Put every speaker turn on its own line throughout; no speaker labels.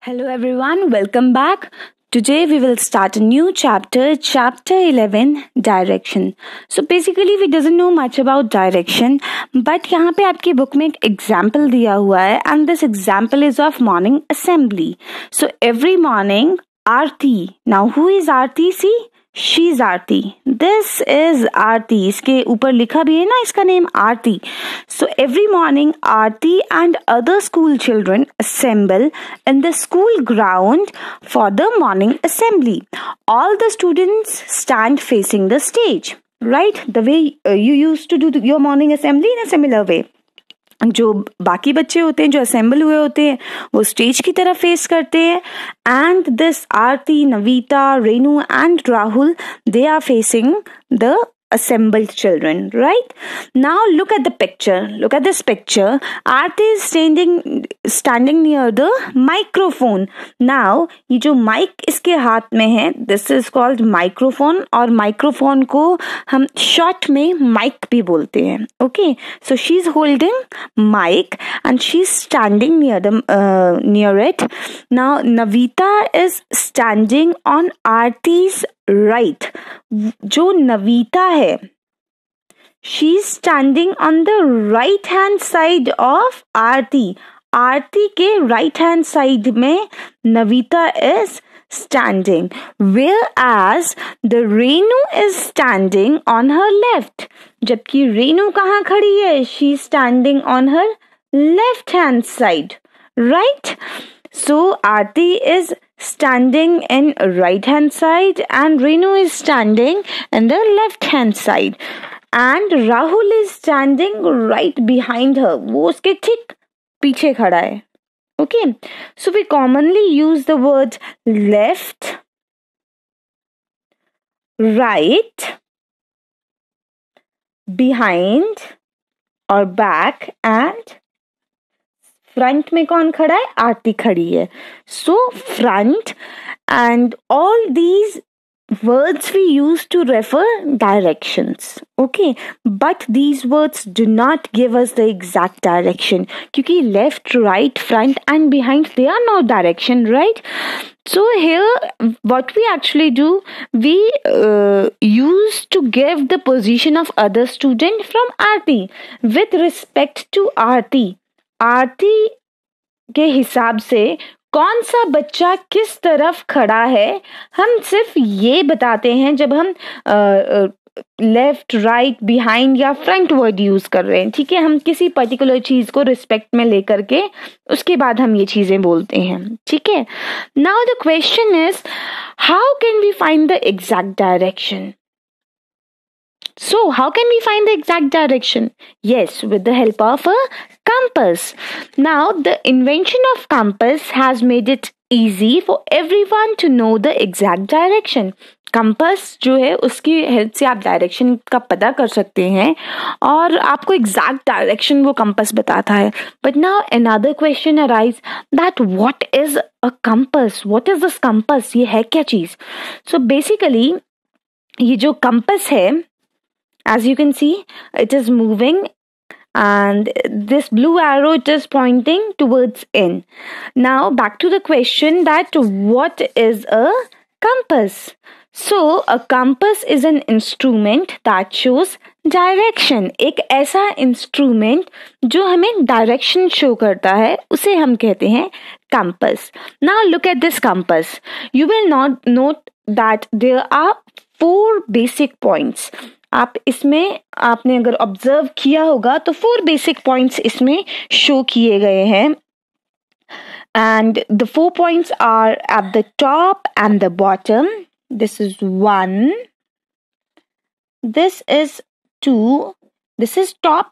Hello everyone, welcome back. Today we will start a new chapter, chapter 11, direction. So basically we doesn't know much about direction, but यहाँ पे आपकी book में एक example दिया हुआ है and this example is of morning assembly. So every morning, Aarti. Now who is Aarti? See? She is Aarti. This is Aarti. इसके ऊपर लिखा भी है ना इसका name Aarti. So every morning Aarti and other school children assemble in the school ground for the morning assembly. All the students stand facing the stage. Right? The way you used to do your morning assembly in a similar way. जो बाकी बच्चे होते हैं जो assemble हुए होते हैं वो स्टेज की तरफ फेस करते हैं and this Aarti Navita Renu and Rahul they are facing the assembled children, right? Now look at the picture. Look at this picture. Aarti is standing near the microphone. Now ये जो mic इसके हाथ में है, this is called microphone और microphone को हम short में mic भी बोलते हैं. Okay, so she's holding mic and she's standing near it. Now Navita is standing on Aarti's right. जो नवीता है she is standing on the right hand side of Aarti. Aarti के राइट हैंड साइड में Navita is standing, whereas the Renu is standing on her left. जबकि रेनू कहाँ खड़ी है? She is standing on her left hand side, right? So Aarti is standing in right hand side and Renu is standing in the left hand side and Rahul is standing right behind her. वो उसके ठीक पीछे खड़ा है. Okay, so we commonly use the words left, right, behind or back and front में कौन खड़ा है? आरती खड़ी है. So front end all these words we use to refer directions. Okay, but these words do not give us the exact direction क्योंकि left, right, front and behind they are no direction, right? So here what we actually do, we use to give the position of other student from Aarti with respect to Aarti. आरती के हिसाब से कौन सा बच्चा किस तरफ खड़ा है हम सिर्फ ये बताते हैं जब हम लेफ्ट राइट बिहाइंड या फ्रंट वर्ड यूज कर रहे हैं. ठीक है, हम किसी पर्टिकुलर चीज को रिस्पेक्ट में लेकर के उसके बाद हम ये चीजें बोलते हैं. ठीक है, now the question is how can we find the exact direction? So, how can we find the exact direction? Yes, with the help of a compass. Now, the invention of compass has made it easy for everyone to know the exact direction. Compass जो है उसकी help से आप direction का पता कर सकते हैं और आपको एग्जैक्ट डायरेक्शन वो कंपास बताता है. But now another question arise that what is a compass? What is this compass? ये है क्या चीज? So basically ये जो कंपास है, as you can see, it is moving and this blue arrow it is pointing towards in. Now back to the question that what is a compass? So a compass is an instrument that shows direction. एक ऐसा instrument जो हमें direction show करता है उसे हम कहते हैं compass. Now look at this compass. You will not note that there are 4 basic points. आप इसमें आपने अगर ऑब्जर्व किया होगा तो 4 बेसिक पॉइंट्स इसमें शो किए गए हैं and the 4 points are at the top and the bottom. This is 1, this is 2, this is top,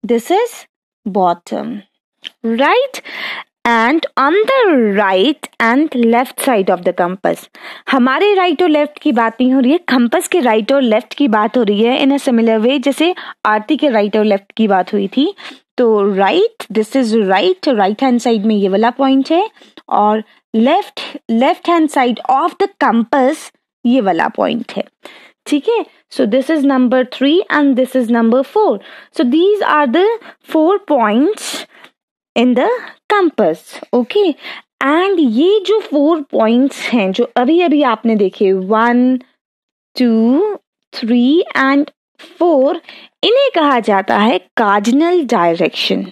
this is bottom, right? And on the right and left side of the compass. हमारे right और left की बात नहीं हो रही है, compass के right और लेफ्ट की बात हो रही है इन अ सिमिलर वे जैसे आरती के राइट और लेफ्ट की बात हुई थी. तो right, this is right hand side में ये वाला पॉइंट है और left hand side of the compass ये वाला पॉइंट है. ठीक है, so this is number 3 and this is number 4. So these are the 4 points in the compass. Okay, and ये जो 4 पॉइंट्स हैं जो अभी अभी आपने देखे 1, 2, 3 एंड 4, इन्हें कहा जाता है कार्डिनल डायरेक्शन.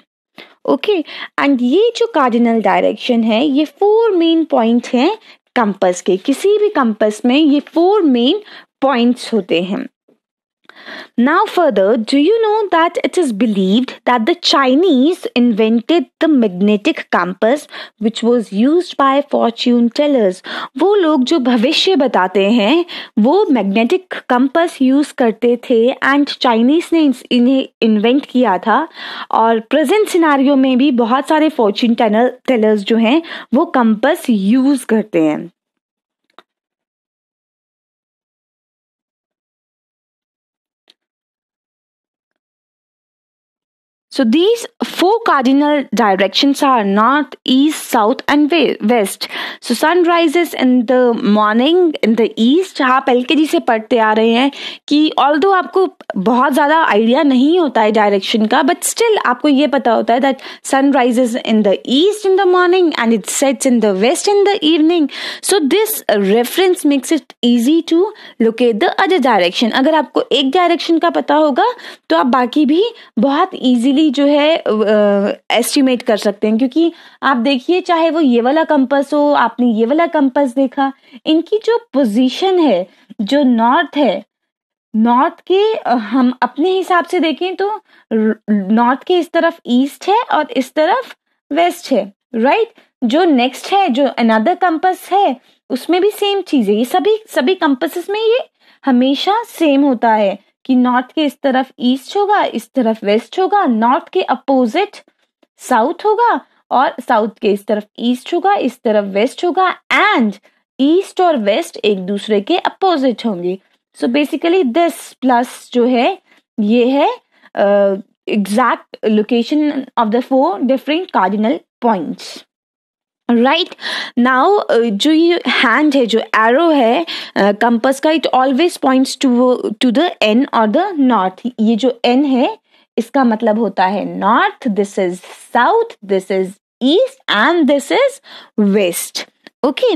ओके, एंड ये जो कार्डिनल डायरेक्शन है ये 4 मेन पॉइंट हैं कंपास के. किसी भी कंपास में ये 4 मेन पॉइंट्स होते हैं. Now further, do you know that it is believed that the Chinese invented the magnetic compass which was used by fortune tellers? वो लोग जो भविष्य बताते हैं वो magnetic compass use करते थे and Chinese ने इन्हें invent किया था. और present scenario में भी बहुत सारे fortune tellers जो हैं वो compass use करते हैं. So these 4 cardinal directions are north, east, south and west. So sun rises in the morning in the east. आप LKG से पढ़ते आ रहे हैं कि although आपको बहुत ज़्यादा आइडिया नहीं होता है डायरेक्शन का, but still आपको ये पता होता है that sun rises in the east in the morning and it sets in the west in the evening. So this reference makes it easy to locate the other direction. अगर आपको एक direction का पता होगा तो आप बाकी भी बहुत easily जो है एस्टिमेट कर सकते हैं. क्योंकि आप देखिए चाहे वो ये वाला कंपास हो, आपने ये वाला कंपास देखा, इनकी जो पोजीशन है जो नॉर्थ है, नॉर्थ के हम अपने हिसाब से देखें तो नॉर्थ के इस तरफ ईस्ट है और इस तरफ वेस्ट है, राइट. जो नेक्स्ट है जो अनदर कंपास है उसमें भी सेम चीज है. ये सभी कंपासेस में ये हमेशा सेम होता है कि नॉर्थ के इस तरफ ईस्ट होगा, इस तरफ वेस्ट होगा, नॉर्थ के अपोजिट साउथ होगा और साउथ के इस तरफ ईस्ट होगा, इस तरफ वेस्ट होगा एंड ईस्ट और वेस्ट एक दूसरे के अपोजिट होंगे. सो बेसिकली दिस प्लस जो है ये है exact location of the 4 different cardinal points. Right now जो ये हैंड है जो एरो है कंपास का, it always points to the N or the north. ये जो एन है इसका मतलब होता है north, this is south, this is east and this is west. Okay,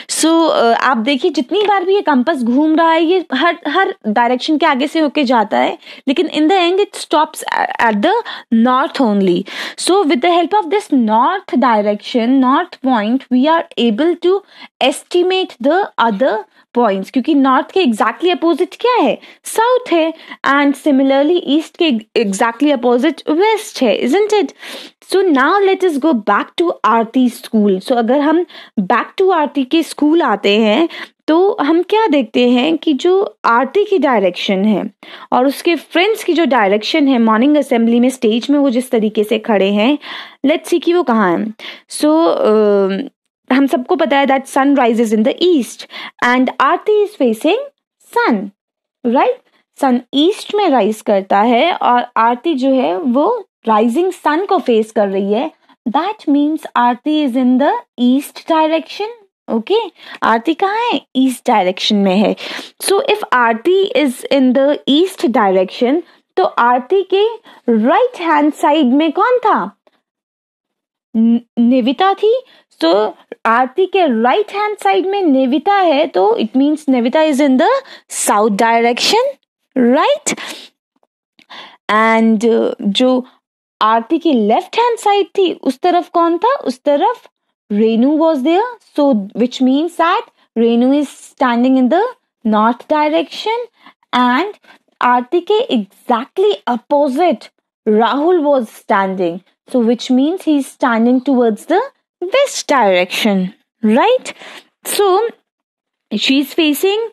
so आप देखिए जितनी बार भी ये कंपास घूम रहा है ये हर डायरेक्शन के आगे से होके जाता है, लेकिन in the end it stops at the north only. So with the help of this north direction, north point, we are able to estimate the other points. क्योंकि नॉर्थ के एग्जैक्टली अपोजिट क्या है, साउथ है, and similarly east के exactly opposite west है, isn't it. So now let us go back to Aarti school. सो अगर हम बैक टू आरती के स्कूल आते हैं तो हम क्या देखते हैं कि जो आरती की डायरेक्शन है और उसके फ्रेंड्स की जो डायरेक्शन है मॉर्निंग असेंबली में स्टेज में वो जिस तरीके से खड़े हैं, लेट्स सी कि वो कहाँ हैं. सो हम सबको पता है that sun rises in the east and Aarti is facing sun, right. Sun east में राइज करता है और आरती जो है वो राइजिंग सन को फेस कर रही है. That means Aarti is in the east direction. Okay, Aarti कहाँ है, ईस्ट डायरेक्शन में है. So if Aarti is in the east direction तो आरती के राइट हैंड साइड में कौन था, निविता थी. सो आरती के राइट हैंड साइड में निविता है तो it means Nivita is in the south direction, right. And जो आरती की लेफ्ट हैंड साइड थी उस तरफ कौन था, उस तरफ Renu was there. So which means that Renu is standing in the north direction and Aarti के exactly opposite Rahul was standing. So which means he is standing towards the west direction, right? So she is facing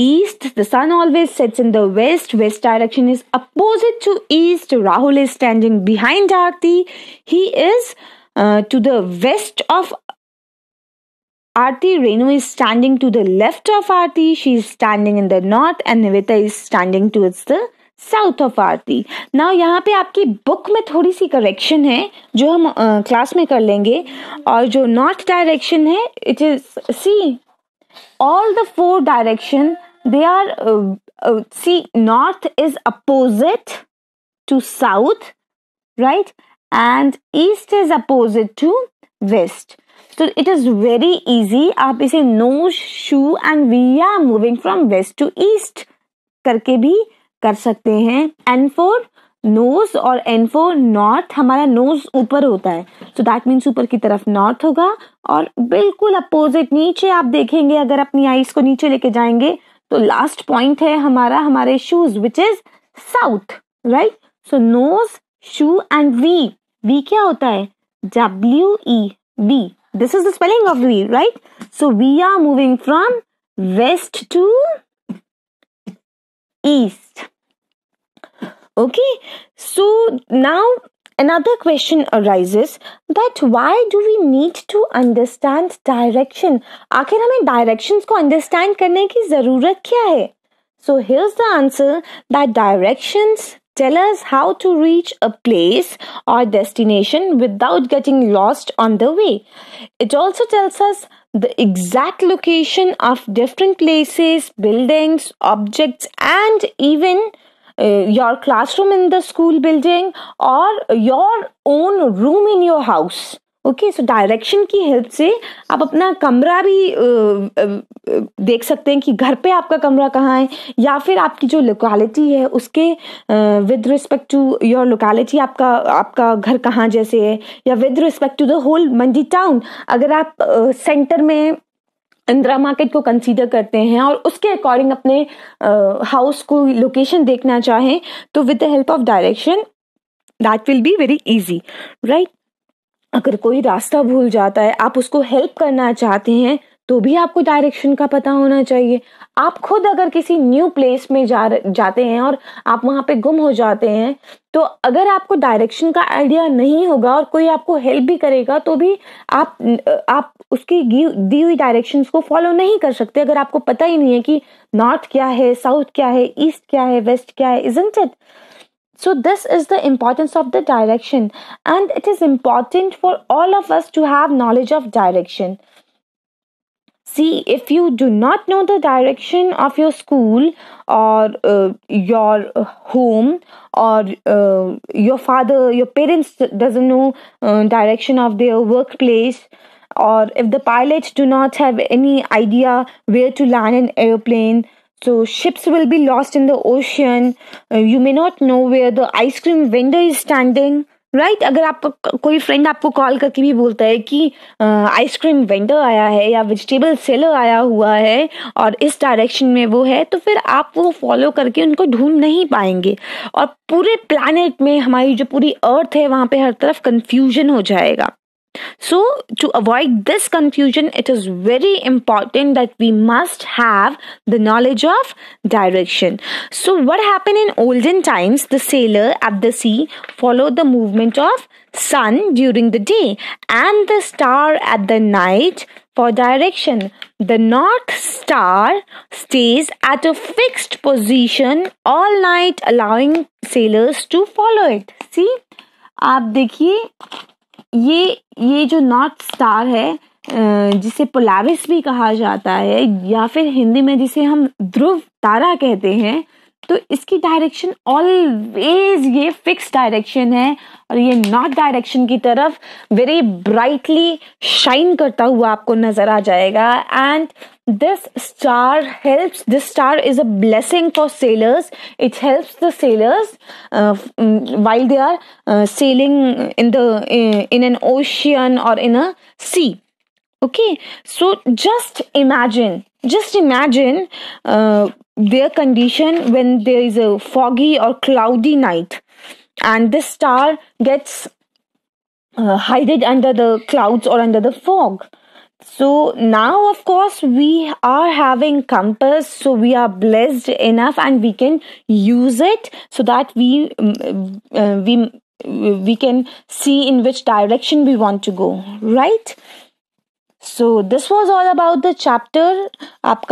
east. The sun always sets in the west. West direction is opposite to east. Rahul is standing behind Aarti. He is to the west of Aarti. Renu is standing to the left of Aarti. She is standing in the north and Nivita is standing towards the south of Aarti. Now यहाँ पे आपकी book में थोड़ी सी correction है जो हम class में कर लेंगे. और जो नॉर्थ डायरेक्शन है it is see all the 4 direction they are see north is opposite to south, right, and east is opposite to west. So it is very easy. आप इसे nose, shoe and we are moving from west to east करके भी कर सकते हैं. N for nose और N for north. हमारा nose ऊपर होता है, so that means ऊपर की तरफ north होगा. और बिल्कुल अपोजिट नीचे आप देखेंगे, अगर अपनी आईज को नीचे लेके जाएंगे तो लास्ट पॉइंट है हमारा हमारे shoes, which is south, right. So nose, shoe and we. We क्या होता है? WE, we. This is the spelling of we, right. So we are moving from west to east. Okay, so now another question arises that why do we need to understand direction? आखिर हमें directions को understand करने की ज़रूरत क्या है? So here's the answer, that directions tell us how to reach a place or destination without getting lost on the way. It also tells us the exact location of different places, buildings, objects, and even your classroom in the school building or your own room in your house. Okay, so direction की help से आप अपना कमरा भी देख सकते हैं कि घर पे आपका कमरा कहाँ है, या फिर आपकी जो लोकेलिटी है उसके with respect to your locality आपका घर कहाँ जैसे है, या with respect to the whole Mandi town. अगर आप सेंटर में इंदिरा मार्केट को कंसीडर करते हैं और उसके अकॉर्डिंग अपने हाउस को लोकेशन देखना चाहें, तो with the help of direction that will be very easy, right. अगर कोई रास्ता भूल जाता है, आप उसको हेल्प करना चाहते हैं, तो भी आपको डायरेक्शन का पता होना चाहिए. आप खुद अगर किसी न्यू प्लेस में जाते हैं और आप वहां पे गुम हो जाते हैं, तो अगर आपको डायरेक्शन का आइडिया नहीं होगा और कोई आपको हेल्प भी करेगा, तो भी आप उसकी दी हुई डायरेक्शंस को फॉलो नहीं कर सकते अगर आपको पता ही नहीं है कि नॉर्थ क्या है, साउथ क्या है, ईस्ट क्या है, वेस्ट क्या है, isn't it? So this is the importance of the direction, and it is important for all of us to have knowledge of direction. See, if you do not know the direction of your school or your home, or your father, your parents doesn't know direction of their workplace, or if the pilots do not have any idea where to land an airplane, so ships will be lost in the ocean. You may not know where the ice cream vendor is standing, right? अगर आप कोई friend आपको call करके भी बोलता है कि ice cream vendor आया है या वेजिटेबल सेलर आया हुआ है और इस डायरेक्शन में वो है, तो फिर आप वो फॉलो करके उनको ढूंढ नहीं पाएंगे, और पूरे प्लैनेट में हमारी जो पूरी अर्थ है वहां पे हर तरफ कंफ्यूजन हो जाएगा. So to avoid this confusion, it is very important that we must have the knowledge of direction. So what happened in olden times? The sailor at the sea followed the movement of sun during the day and the star at the night for direction. The North Star stays at a fixed position all night, allowing sailors to follow it. See, आप देखिए, ये जो north star है जिसे Polaris भी कहा जाता है, या फिर हिंदी में जिसे हम ध्रुव तारा कहते हैं, तो इसकी डायरेक्शन ऑलवेज ये फिक्स डायरेक्शन है और ये नॉर्थ डायरेक्शन की तरफ वेरी ब्राइटली शाइन करता हुआ आपको नजर आ जाएगा. And this star is a blessing for sailors. It helps the sailors while they are sailing in an ocean or in a sea. Okay, so just imagine their condition when there is a foggy or cloudy night and this star gets hidden under the clouds or under the fog. So now, of course, we are having compass, so we are blessed enough and we can use it so that we can see in which direction we want to go, right? So this was all about the chapter. आपका